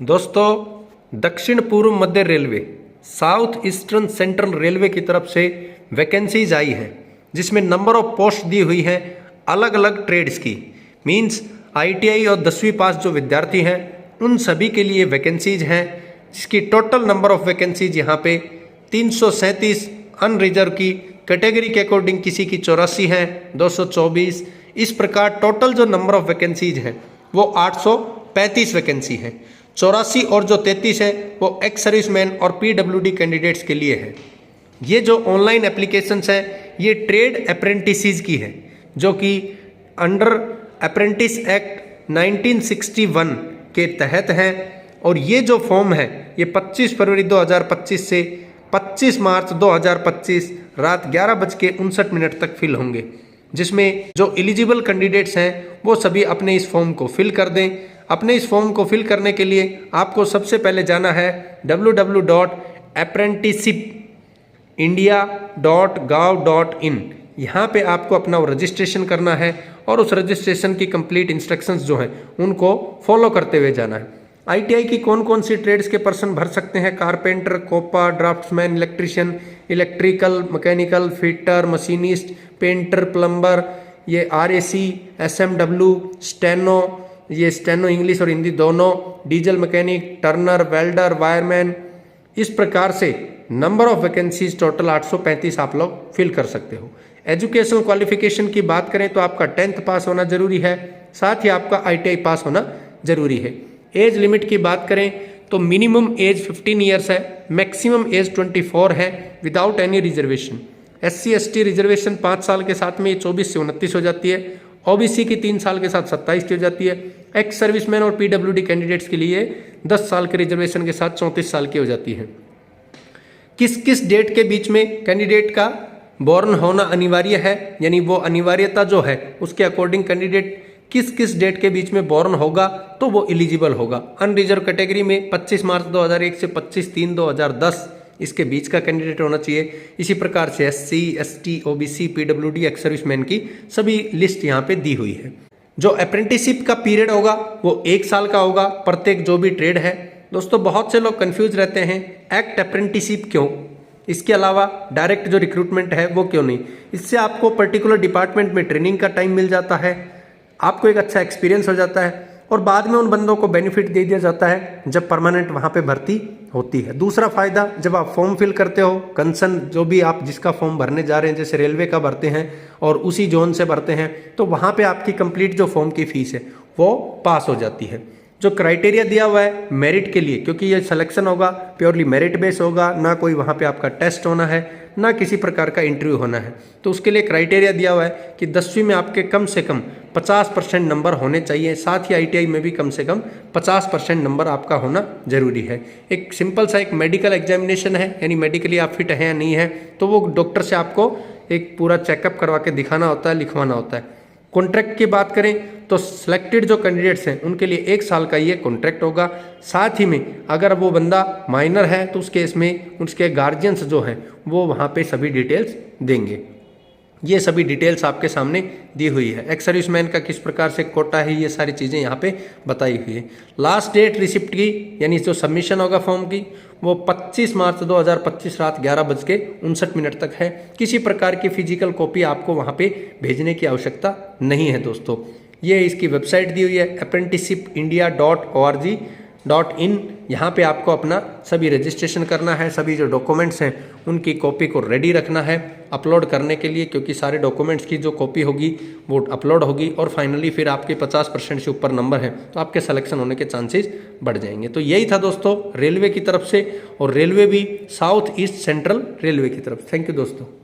दोस्तों, दक्षिण पूर्व मध्य railway south eastern central railway की तरफ से वैकेंसीज आई हैं, जिसमें नंबर ऑफ पोस्ट दी हुई हैं अलग अलग ट्रेड्स की। मींस आईटीआई और 10वीं पास जो विद्यार्थी हैं उन सभी के लिए वैकेंसीज हैं, जिसकी टोटल नंबर ऑफ वैकेंसीज यहाँ पे 337 अनरिजर्व की कैटेगरी के अकॉर्डिंग किसी की 84 हैं, 224। इस प्रकार टोटल जो नंबर ऑफ वैकेंसीज हैं वो 835 वैकेंसी हैं। 84 और जो 33 है वो एक्स सर्विसमैन और पीडब्ल्यूडी कैंडिडेट्स के लिए है। ये जो ऑनलाइन एप्लीकेशंस है ये ट्रेड अप्रेंटिसेस की है, जो कि अंडर अप्रेंटिस एक्ट 1961 के तहत है। और ये जो फॉर्म है ये 25 फरवरी 2025 से 25 मार्च 2025 रात 11:59 तक फिल होंगे, जिसमें जो एलिजिबल कैंडिडेट्स हैं वो सभी अपने इस फॉर्म को फिल कर दें। अपने इस फॉर्म को फिल करने के लिए आपको सबसे पहले जाना है www.apprenticeshipindia.gov.in। यहाँ पे आपको अपना रजिस्ट्रेशन करना है और उस रजिस्ट्रेशन की कंप्लीट इंस्ट्रक्शंस जो हैं उनको फॉलो करते हुए जाना है। आईटीआई की कौन कौन सी ट्रेड्स के पर्सन भर सकते हैं? Carpenter, COPA, draftsman, electrician, electrical, mechanical, fitter, machinist, painter, plumber, ये आरएसी, एसएमडब्ल्यू, स्टेनो, ये स्टेनो इंग्लिश और हिंदी दोनों, diesel mechanic, turner, welder, wireman. इस प्रकार से नंबर ऑफ वैकेंसीज टोटल 835 आप लोग फिल कर सकते हो। एजुकेशनल क्वालिफिकेशन की बात करें तो आपका 10th पास होना जरूरी है, साथ ही आपका आईटीआई पास होना जरूरी है। एज लिमिट की बात करें तो मिनिमम एज 15 ईयर्स है, मैक्सिमम एज 24 है without any reservation. SC ST reservation 5 साल के साथ में ये 24 से 29 हो जाती है। ओबीसी की 3 साल के साथ 27 की हो जाती है। एक्स सर्विसमैन और पीडब्ल्यूडी कैंडिडेट्स के लिए 10 साल के रिजर्वेशन के साथ 34 साल की हो जाती है। किस किस डेट के बीच में कैंडिडेट का बॉर्न होना अनिवार्य है, यानी वो अनिवार्यता जो है उसके अकॉर्डिंग कैंडिडेट किस किस डेट के बीच में बॉर्न होगा तो वो एलिजिबल होगा। अनरिजर्व कैटेगरी में 25 मार्च 2001 से 25/3/2010 इसके बीच का कैंडिडेट होना चाहिए। इसी प्रकार से SC, ST, OBC, PWD, ex serviceman की सभी लिस्ट यहाँ पे दी हुई है। जो अप्रेंटिसशिप का पीरियड होगा वो 1 साल का होगा प्रत्येक जो भी ट्रेड है। दोस्तों, बहुत से लोग कंफ्यूज रहते हैं एक्ट अप्रेंटिसशिप क्यों, इसके अलावा डायरेक्ट जो रिक्रूटमेंट है वो क्यों नहीं। इससे आपको पर्टिकुलर डिपार्टमेंट में ट्रेनिंग का टाइम मिल जाता है, आपको एक अच्छा एक्सपीरियंस हो जाता है और बाद में उन बंदों को बेनिफिट दे दिया जाता है जब परमानेंट वहाँ पे भर्ती होती है। दूसरा फायदा, जब आप फॉर्म फिल करते हो कंसर्न जो भी आप जिसका फॉर्म भरने जा रहे हैं, जैसे रेलवे का भरते हैं और उसी जोन से भरते हैं, तो वहाँ पे आपकी कंप्लीट जो फॉर्म की फीस है वो पास हो जाती है। जो क्राइटेरिया दिया हुआ है मेरिट के लिए, क्योंकि ये सिलेक्शन होगा प्योरली मेरिट बेस होगा, ना कोई वहाँ पे आपका टेस्ट होना है ना किसी प्रकार का इंटरव्यू होना है। तो उसके लिए क्राइटेरिया दिया हुआ है कि 10वीं में आपके कम से कम 50% नंबर होने चाहिए, साथ ही आईटीआई में भी कम से कम 50% नंबर आपका होना जरूरी है। एक सिंपल सा एक मेडिकल एग्जामिनेशन है, यानी मेडिकली आप फिट हैं या नहीं है, तो वो डॉक्टर से आपको एक पूरा चेकअप करवा के दिखाना होता है, लिखवाना होता है। कॉन्ट्रैक्ट की बात करें तो सिलेक्टेड जो कैंडिडेट्स हैं उनके लिए 1 साल का ये कॉन्ट्रैक्ट होगा। साथ ही में अगर वो बंदा माइनर है तो उस केस में उसके गार्जियंस जो हैं वो वहाँ पे सभी डिटेल्स देंगे। ये सभी डिटेल्स आपके सामने दी हुई है। एक्स सर्विसमैन का किस प्रकार से कोटा है, ये सारी चीज़ें यहाँ पे बताई हुई है। लास्ट डेट रिसिप्ट की, यानी जो सबमिशन होगा फॉर्म की, वो 25 मार्च 2025 रात 11:59 तक है। किसी प्रकार की फिजिकल कॉपी आपको वहाँ पे भेजने की आवश्यकता नहीं है। दोस्तों, ये इसकी वेबसाइट दी हुई है apprenticeshipindia.org.in। यहाँ पे आपको अपना सभी रजिस्ट्रेशन करना है, सभी जो डॉक्यूमेंट्स हैं उनकी कॉपी को रेडी रखना है अपलोड करने के लिए, क्योंकि सारे डॉक्यूमेंट्स की जो कॉपी होगी वो अपलोड होगी और फाइनली फिर आपके 50% से ऊपर नंबर है तो आपके सिलेक्शन होने के चांसेस बढ़ जाएंगे। तो यही था दोस्तों रेलवे की तरफ से, और रेलवे भी साउथ ईस्ट सेंट्रल रेलवे की तरफ। थैंक यू दोस्तों।